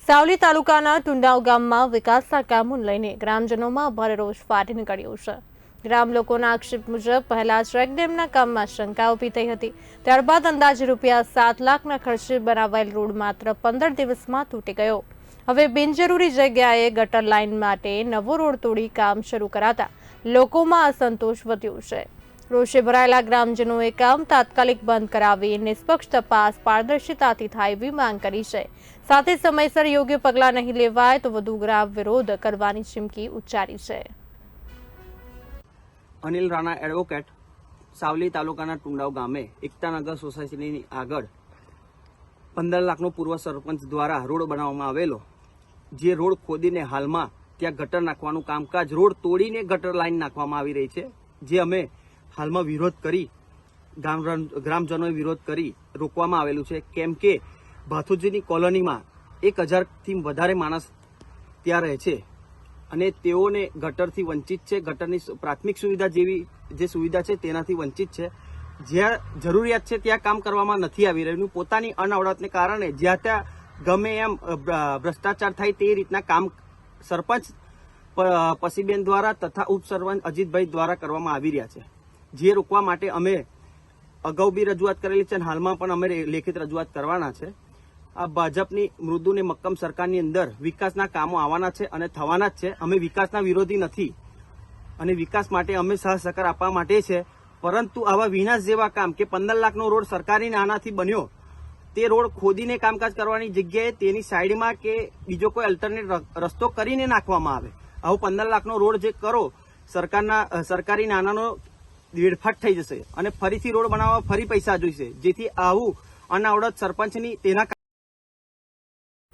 સાવલી તાલુકાના ટુંડાવ ગામમાં વિકાસના કામોને લઈને ગ્રામજનોમાં ભારે રોષ ફાટી નીકળ્યો છે। ગ્રામ લોકોના આક્ષેપ મુજબ પહેલા ચેકડેમના કામમાં શંકા ઊભી થઈ હતી, ત્યારબાદ અંદાજે ₹7 લાખના ખર્ચે બનાવાયેલ રોડ માત્ર 15 દિવસમાં તૂટી ગયો। હવે બિનજરૂરી જગ્યાએ ગટર લાઇન માટે નવો રોડ તોડી કામ શરૂ કરાતા લોકોમાં અસંતોષ વધ્યો છે। રોષે ભરાયેલા ગ્રામજનોએ કામ તાત્કાલિક બંધ કરાવી નિષ્પક્ષ તપાસ પારદર્શિતાથી થાય એવી માંગ કરી છે। સાથે સમયસર યોગ્ય પગલાં નહીં લેવાય તો વધુ ગ્રામ વિરોધ કરવાની ચીમકી ઉચ્ચારી છે। અનિલ રાણા એડવોકેટ સાવલી તાલુકાના ટુંડાવ ગામે એકતાનગર સોસાયટીની આગળ 15 લાખનો પૂર્વ સરપંચ દ્વારા રોડ બનાવવામાં આવેલો, જે રોડ ખોદીને હાલમાં ત્યાં ગટર નાખવાનું કામકાજ રોડ તોડીને ગટર લાઈન નાખવામાં આવી રહી છે, જે અમે હાલમાં વિરોધ કરી ગ્રામજનોએ વિરોધ કરી રોકવામાં આવેલું છે। કેમ કે ભાથુજીની કોલોનીમાં 1000થી વધારે માણસ ત્યાં રહે છે અને તેઓને ગટરથી વંચિત છે। ગટરની પ્રાથમિક સુવિધા જેવી જે સુવિધા છે તેનાથી વંચિત છે। જ્યાં જરૂરિયાત છે ત્યાં કામ કરવામાં નથી આવી રહ્યું। પોતાની અનાવડતને કારણે જ્યાં ત્યાં ગમે એમ ભ્રષ્ટાચાર થાય તે રીતના કામ સરપંચ પસીબેન દ્વારા તથા ઉપસરપંચ અજીતભાઈ દ્વારા કરવામાં આવી રહ્યા છે, જે રોકવા માટે અમે અગાઉ બી રજૂઆત કરેલી છે અને હાલમાં પણ અમે લેખિત રજૂઆત કરવાના છે। આ ભાજપની મૃદુ ને મક્કમ સરકારની અંદર વિકાસના કામો આવવાના છે અને થવાના જ છે। અમે વિકાસના વિરોધી નથી અને વિકાસ માટે અમે સહસહકાર આપવા માટે છે, પરંતુ આવા વિનાશ જેવા કામ કે 15 લાખનો રોડ સરકારી નાણાંથી બન્યો, તે રોડ ખોદીને કામકાજ કરવાની જગ્યાએ તેની સાઈડમાં કે બીજો કોઈ અલ્ટરનેટ રસ્તો કરીને નાખવામાં આવે। આવો 15 લાખનો રોડ જે કરો સરકારી નાણાંનો વેડફાટ થઈ જશે અને ફરીથી રોડ બનાવવા ફરી પૈસા જોઈશે, જેથી આવું અનાવડત સરપંચની તેના